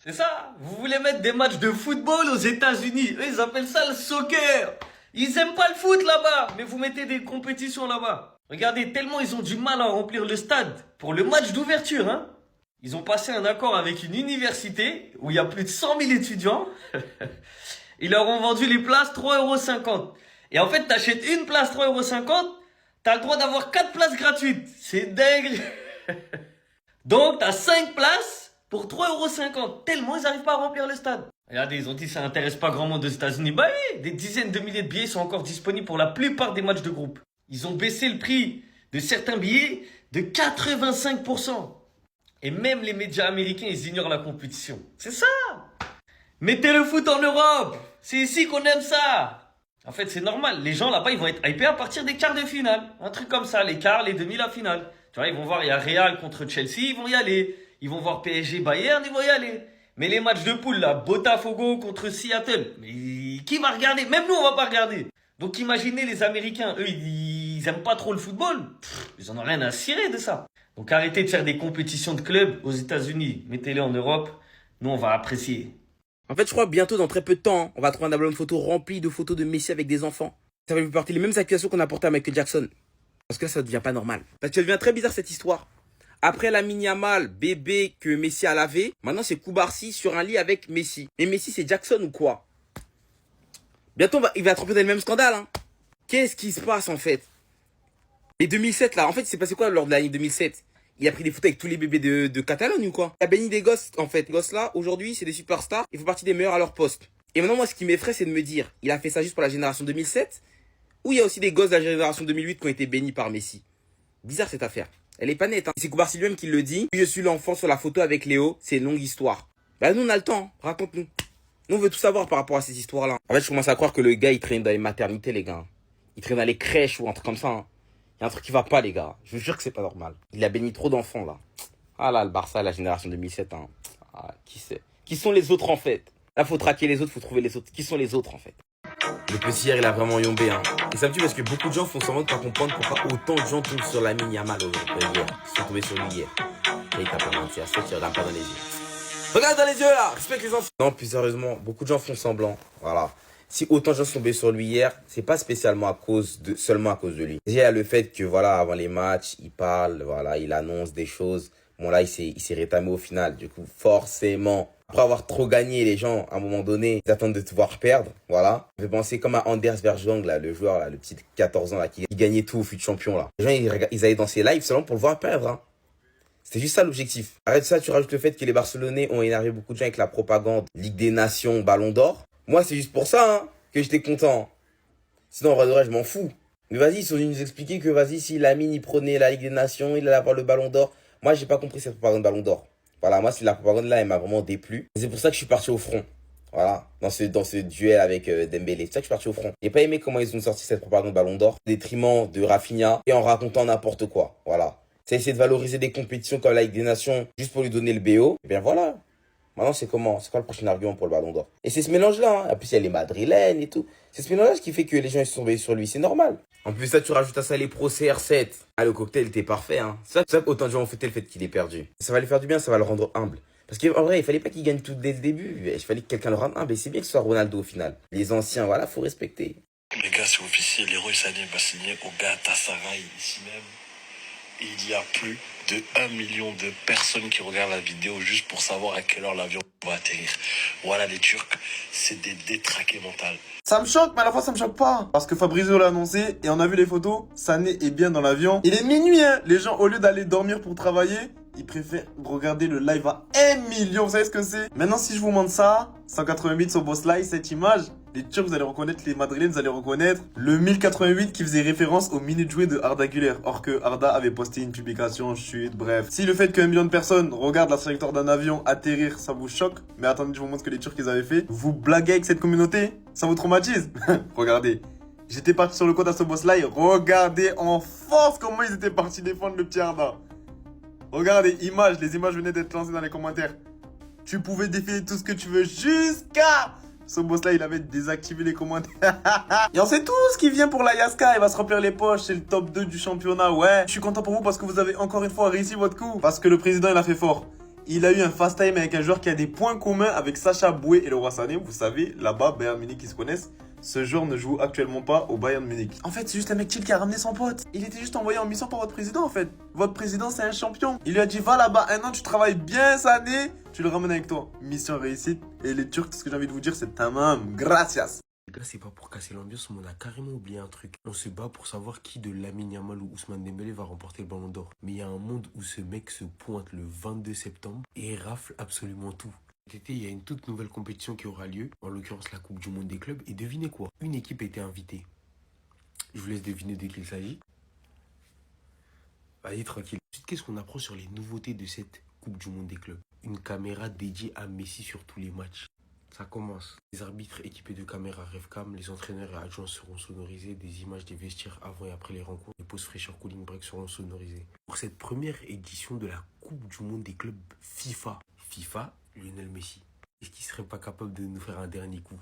C'est ça. Vous voulez mettre des matchs de football aux États-Unis. Eux, ils appellent ça le soccer. Ils aiment pas le foot là-bas, mais vous mettez des compétitions là-bas. Regardez, tellement ils ont du mal à remplir le stade pour le match d'ouverture, hein. Ils ont passé un accord avec une université où il y a plus de 100 000 étudiants. Ils leur ont vendu les places 3,50 €. Et en fait, t'achètes une place 3,50 €, t'as le droit d'avoir 4 places gratuites. C'est dingue. Donc, t'as 5 places pour 3,50 €. Tellement ils n'arrivent pas à remplir le stade. Regardez, ils ont dit que ça n'intéresse pas grand monde aux États-Unis. Bah oui, des dizaines de milliers de billets sont encore disponibles pour la plupart des matchs de groupe. Ils ont baissé le prix de certains billets de 85%. Et même les médias américains, ils ignorent la compétition. C'est ça. Mettez le foot en Europe. C'est ici qu'on aime ça. En fait, c'est normal. Les gens là-bas, ils vont être hypés à partir des quarts de finale. Un truc comme ça, les quarts, les demi, la finale. Tu vois, ils vont voir, il y a Real contre Chelsea, ils vont y aller. Ils vont voir PSG, Bayern, ils vont y aller. Mais les matchs de poule, là, Botafogo contre Seattle, mais qui va regarder? Même nous, on va pas regarder. Donc imaginez les Américains, eux, ils aiment pas trop le football. Ils en ont rien à cirer de ça. Donc arrêtez de faire des compétitions de clubs aux États-Unis. Mettez-les en Europe. Nous, on va apprécier. En fait, je crois que bientôt, dans très peu de temps, on va trouver un album photo rempli de photos de Messi avec des enfants. Ça va lui porter les mêmes accusations qu'on a portées à Michael Jackson. Parce que là, ça devient pas normal. Parce que ça devient très bizarre cette histoire. Après Lamine Yamal, bébé que Messi a lavé, maintenant c'est Koubarsi sur un lit avec Messi. Mais Messi, c'est Jackson ou quoi? Bientôt, il va tromper dans le même scandale. Hein. Qu'est-ce qui se passe en fait? Et 2007 là, en fait, il s'est passé quoi lors de l'année 2007? Il a pris des photos avec tous les bébés de Catalogne ou quoi? Il a béni des gosses, en fait. Les gosses là, aujourd'hui, c'est des superstars. Ils font partie des meilleurs à leur poste. Et maintenant, moi, ce qui m'effraie, c'est de me dire, il a fait ça juste pour la génération 2007? Ou il y a aussi des gosses de la génération 2008 qui ont été bénis par Messi? Bizarre cette affaire. Elle est pas nette. Hein. C'est Koubarsi lui-même qui le dit. Je suis l'enfant sur la photo avec Léo. C'est une longue histoire. Bah nous, on a le temps. Raconte-nous. Nous, on veut tout savoir par rapport à ces histoires-là. En fait, je commence à croire que le gars, il traîne dans les maternités, les gars. Il traîne dans les crèches ou un truc comme ça. Hein. Il y a un truc qui va pas, les gars. Je vous jure que c'est pas normal. Il a béni trop d'enfants, là. Ah là, le Barça, la génération 2007. Hein. Ah, qui c'est? Qui sont les autres, en fait? Là, faut traquer les autres, faut trouver les autres. Qui sont les autres, en fait? Le petit hier, il a vraiment yombé. Hein. Et ça me tue parce que beaucoup de gens font semblant de pas comprendre pourquoi autant de gens tombent sur Lamine Yamal hier. Ils sont tombés sur lui hier. Et il t'a pas menti. À ce tu regardes pas dans les yeux. Regarde dans les yeux, là. Respecte les enfants. Non, plus sérieusement, beaucoup de gens font semblant. Voilà. Si autant de gens sont tombés sur lui hier, c'est pas spécialement seulement à cause de lui. Déjà, il y a le fait que, voilà, avant les matchs, il parle, voilà, il annonce des choses. Bon, là, il s'est rétamé au final. Du coup, forcément, après avoir trop gagné, les gens, à un moment donné, ils attendent de te voir perdre, voilà. Je vais penser comme à Anders Bergwijn, là, le joueur, là, le petit de 14 ans, là, qui gagnait tout au fut champion, là. Les gens, ils allaient dans ses lives seulement pour le voir perdre, hein. C'était juste ça l'objectif. Arrête ça, tu rajoutes le fait que les Barcelonais ont énervé beaucoup de gens avec la propagande Ligue des Nations, Ballon d'Or. Moi, c'est juste pour ça, hein, que j'étais content. Sinon, en vrai de vrai, je m'en fous. Mais vas-y, ils sont venus nous expliquer que, vas-y, si Lamine, il prenait la Ligue des Nations, il allait avoir le Ballon d'Or. Moi, j'ai pas compris cette propagande Ballon d'Or. Voilà, moi, la propagande là, elle m'a vraiment déplu. C'est pour ça que je suis parti au front. Voilà, dans ce duel avec Dembélé. C'est ça que je suis parti au front. J'ai pas aimé comment ils ont sorti cette propagande Ballon d'Or, au détriment de Rafinha et en racontant n'importe quoi. Voilà. C'est essayer de valoriser des compétitions comme la Ligue des Nations juste pour lui donner le BO. Et bien voilà. Maintenant, c'est comment? C'est quoi le prochain argument pour le Ballon d'Or? Et c'est ce mélange-là. Hein. En plus, il y a les madrilènes et tout. C'est ce mélange qui fait que les gens ils sont tombés sur lui. C'est normal. En plus, ça, tu rajoutes à ça les procès R7. Ah, le cocktail était parfait. Hein. C'est ça qu'autant de gens ont fêté le fait qu'il ait perdu. Ça va lui faire du bien, ça va le rendre humble. Parce qu'en vrai, il fallait pas qu'il gagne tout dès le début. Il fallait que quelqu'un le rende humble. Et c'est bien que ce soit Ronaldo au final. Les anciens, voilà, faut respecter. Les gars, c'est officiel. Leroy Sané va signer au Galatasaray ici même. Et il y a plus de 1 million de personnes qui regardent la vidéo juste pour savoir à quelle heure l'avion va atterrir. Voilà, les Turcs, c'est des détraqués mentales. Ça me choque, mais à la fois ça me choque pas. Parce que Fabrizio l'a annoncé et on a vu les photos. Sané est bien dans l'avion. Il est minuit, hein. Les gens, au lieu d'aller dormir pour travailler, ils préfèrent regarder le live à 1 million. Vous savez ce que c'est? Maintenant, si je vous montre ça, 188 sur Boss Live, cette image, les Turcs, vous allez reconnaître, les Madrilènes, vous allez reconnaître le 1088 qui faisait référence aux minutes jouées de Arda Güler. Or que Arda avait posté une publication, chute, bref. Si le fait qu'un million de personnes regardent la trajectoire d'un avion atterrir, ça vous choque, mais attendez, je vous montre ce que les Turcs ils avaient fait. Vous blaguez avec cette communauté? Ça vous traumatise? Regardez. J'étais parti sur le compte à ce boss live. Regardez en force comment ils étaient partis défendre le petit Arda. Regardez, images. Les images venaient d'être lancées dans les commentaires. Tu pouvais défiler tout ce que tu veux jusqu'à... Ce boss là, il avait désactivé les commentaires. Et on sait tous qui vient pour la Yaska. Il va se remplir les poches. C'est le top 2 du championnat. Ouais. Je suis content pour vous parce que vous avez encore une fois réussi votre coup. Parce que le président, il a fait fort. il a eu un fast time avec un joueur qui a des points communs avec Sacha Boué et Leroy Sané. Vous savez, là-bas, Bayern Munich, ils se connaissent. Ce joueur ne joue actuellement pas au Bayern Munich. En fait, c'est juste un mec chill qui a ramené son pote. Il était juste envoyé en mission par votre président, en fait. Votre président, c'est un champion. Il lui a dit, va là-bas, un an, tu travailles bien, Sané. Tu le ramènes avec toi. Mission réussite. Et les Turcs, ce que j'ai envie de vous dire, c'est tamam. Gracias. Les gars, c'est pas pour casser l'ambiance, mais on a carrément oublié un truc. On se bat pour savoir qui de Lamine Yamal ou Ousmane Dembélé va remporter le Ballon d'Or. Mais il y a un monde où ce mec se pointe le 22 septembre et rafle absolument tout. Cet été, il y a une toute nouvelle compétition qui aura lieu, en l'occurrence la Coupe du Monde des clubs. Et devinez quoi? Une équipe a été invitée. Je vous laisse deviner de qui il s'agit. Allez, tranquille. Ensuite, qu'est-ce qu'on apprend sur les nouveautés de cette Coupe du Monde des clubs? Une caméra dédiée à Messi sur tous les matchs. Ça commence. Les arbitres équipés de caméras RevCam, les entraîneurs et adjoints seront sonorisés, des images des vestiaires avant et après les rencontres, les pauses fraîcheurs cooling break seront sonorisées. Pour cette première édition de la Coupe du Monde des clubs FIFA, Lionel Messi, est-ce qu'il serait pas capable de nous faire un dernier coup?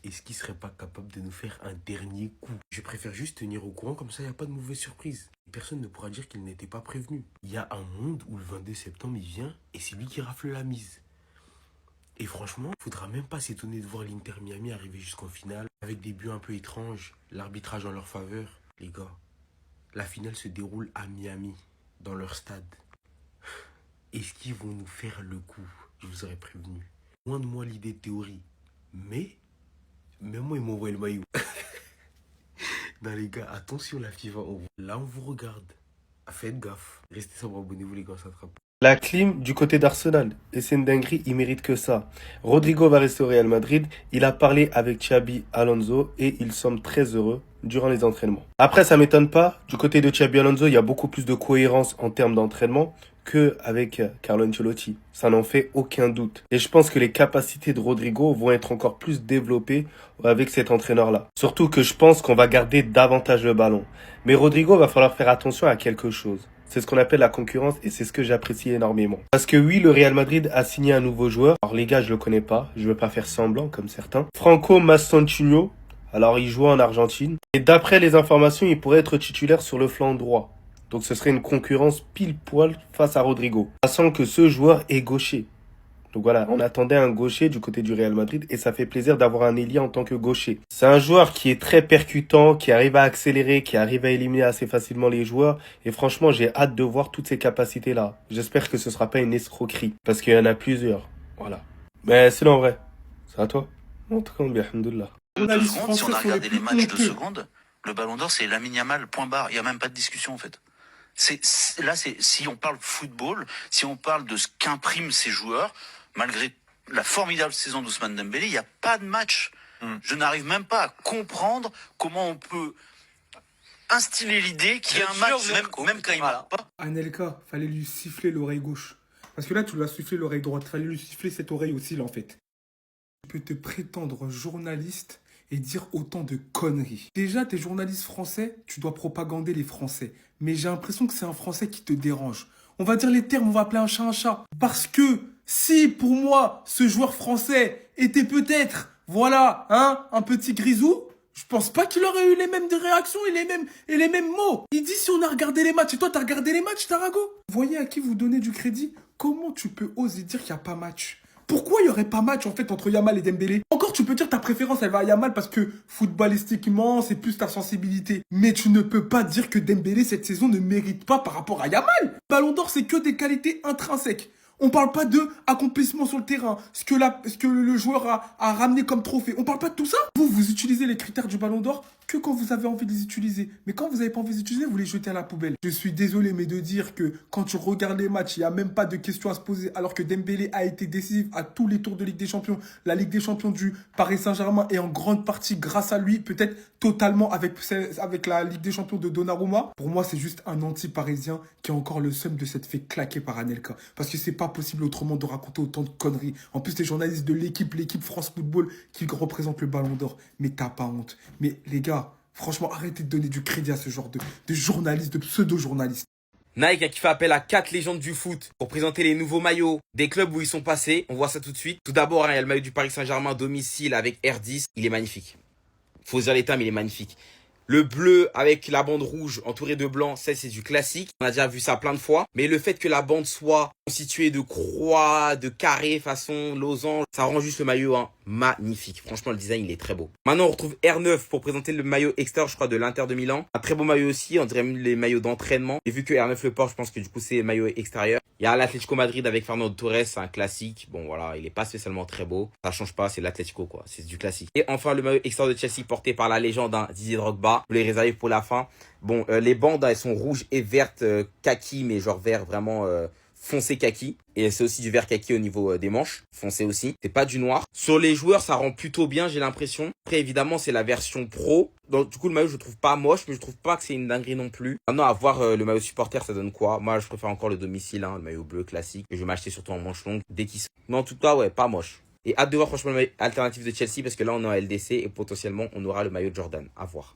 Est-ce qu'il serait pas capable de nous faire un dernier coup? Je préfère juste tenir au courant, comme ça il n'y a pas de mauvaise surprise. Personne ne pourra dire qu'il n'était pas prévenu. Il y a un monde où le 22 septembre il vient et c'est lui qui rafle la mise. Et franchement, faudra même pas s'étonner de voir l'Inter Miami arriver jusqu'en finale avec des buts un peu étranges, l'arbitrage en leur faveur. Les gars, la finale se déroule à Miami, dans leur stade. Est-ce qu'ils vont nous faire le coup? Je vous aurais prévenu. Loin de moi l'idée de théorie. Mais, même moi, ils m'ont envoyé le maillot. Non les gars, attention la FIFA. Là, on vous regarde. Faites gaffe. Restez sobre, abonnez-vous les gars, ça attrape. La clim du côté d'Arsenal. Et c'est une dinguerie, il mérite que ça. Rodrigo va rester au Real Madrid. Il a parlé avec Xabi Alonso et ils sont très heureux durant les entraînements. Après, ça m'étonne pas. Du côté de Xabi Alonso, il y a beaucoup plus de cohérence en termes d'entraînement qu'avec Carlo Ancelotti. Ça n'en fait aucun doute. Et je pense que les capacités de Rodrigo vont être encore plus développées avec cet entraîneur-là. Surtout que je pense qu'on va garder davantage le ballon. Mais Rodrigo va falloir faire attention à quelque chose. C'est ce qu'on appelle la concurrence et c'est ce que j'apprécie énormément. Parce que oui, le Real Madrid a signé un nouveau joueur. Alors les gars, je le connais pas. Je veux pas faire semblant comme certains. Franco Mastantuono. Alors il joue en Argentine. Et d'après les informations, il pourrait être titulaire sur le flanc droit. Donc ce serait une concurrence pile poil face à Rodrigo. Sachant que ce joueur est gaucher. Donc voilà, on attendait un gaucher du côté du Real Madrid et ça fait plaisir d'avoir un ailier en tant que gaucher. C'est un joueur qui est très percutant, qui arrive à accélérer, qui arrive à éliminer assez facilement les joueurs. Et franchement, j'ai hâte de voir toutes ces capacités-là. J'espère que ce sera pas une escroquerie, parce qu'il y en a plusieurs. Voilà. Mais sinon, en vrai, c'est à toi. En tout cas, bien, alhamdoulilah. Deux secondes, si on a regardé les matchs de secondes, le Ballon d'Or, c'est Lamine Yamal, point barre. Il n'y a même pas de discussion, en fait. Si on parle football, si on parle de ce qu'impriment ces joueurs, malgré la formidable saison d'Ousmane Dembélé, il n'y a pas de match. Je n'arrive même pas à comprendre comment on peut instiller l'idée qu'il y a un match, même quand il marque pas. Anelka, fallait lui siffler l'oreille gauche. Parce que là, tu lui as sifflé l'oreille droite. Fallait lui siffler cette oreille aussi, là, en fait. Tu peux te prétendre journaliste et dire autant de conneries. Déjà, t'es journaliste français, tu dois propagander les Français. Mais j'ai l'impression que c'est un Français qui te dérange. On va dire les termes, on va appeler un chat un chat. Parce que si, pour moi, ce joueur français était peut-être, voilà, un petit grisou, je pense pas qu'il aurait eu les mêmes réactions et les mêmes mots. Il dit si on a regardé les matchs. Et toi, t'as regardé les matchs, Tarago? Vous voyez à qui vous donnez du crédit? Comment tu peux oser dire qu'il n'y a pas match? Pourquoi il n'y aurait pas match en fait entre Yamal et Dembélé? Encore tu peux dire ta préférence elle va à Yamal parce que footballistiquement c'est plus ta sensibilité. Mais tu ne peux pas dire que Dembélé cette saison ne mérite pas par rapport à Yamal. Ballon d'Or c'est que des qualités intrinsèques. On parle pas de accomplissement sur le terrain, ce que le joueur a ramené comme trophée. On parle pas de tout ça. Vous utilisez les critères du Ballon d'Or que quand vous avez envie de les utiliser. Mais quand vous n'avez pas envie de les utiliser, vous les jetez à la poubelle. Je suis désolé, mais de dire que quand tu regardes les matchs, il n'y a même pas de questions à se poser, alors que Dembélé a été décisif à tous les tours de Ligue des Champions. La Ligue des Champions du Paris Saint-Germain est en grande partie grâce à lui, peut-être totalement avec la Ligue des Champions de Donnarumma. Pour moi, c'est juste un anti-parisien qui a encore le seum de s'être fait claquer par Anelka. Parce que c'est pas possible autrement de raconter autant de conneries. En plus, les journalistes de l'équipe France Football qui représentent le Ballon d'Or. Mais t'as pas honte. Mais les gars, franchement, arrêtez de donner du crédit à ce genre de journalistes, de pseudo-journalistes. Nike a qui fait appel à 4 légendes du foot pour présenter les nouveaux maillots des clubs où ils sont passés. On voit ça tout de suite. Tout d'abord, il y a le maillot du Paris Saint-Germain domicile avec R10. Il est magnifique. Faut dire les termes, il est magnifique. Le bleu avec la bande rouge entourée de blanc, ça c'est du classique. On a déjà vu ça plein de fois. Mais le fait que la bande soit constituée de croix, de carrés façon losange, ça rend juste le maillot magnifique. Franchement, le design, il est très beau. Maintenant, on retrouve R9 pour présenter le maillot extérieur, je crois, de l'Inter de Milan. Un très beau maillot aussi, on dirait même les maillots d'entraînement. Et vu que R9 le porte, je pense que du coup, c'est maillot extérieur. Il y a l'Atlético Madrid avec Fernando Torres, c'est un classique. Bon, voilà, il est pas spécialement très beau. Ça change pas, c'est l'Atlético, quoi. C'est du classique. Et enfin, le maillot extérieur de Chelsea porté par la légende Didier Drogba. Vous les réservez pour la fin. Bon, les bandes, elles sont rouges et vertes, kaki, mais genre vert vraiment foncé kaki. Et c'est aussi du vert kaki au niveau des manches, foncé aussi. C'est pas du noir. Sur les joueurs, ça rend plutôt bien, j'ai l'impression. Après, évidemment, c'est la version pro. Donc, du coup, le maillot, je le trouve pas moche, mais je trouve pas que c'est une dinguerie non plus. Maintenant, à voir le maillot supporter, ça donne quoi? Moi, je préfère encore le domicile, le maillot bleu classique. Que je vais m'acheter surtout en manche longue dès qu'il sort. Mais en tout cas, ouais, pas moche. Et hâte de voir franchement le maillot alternatif de Chelsea parce que là, on est en LDC et potentiellement, on aura le maillot de Jordan. À voir.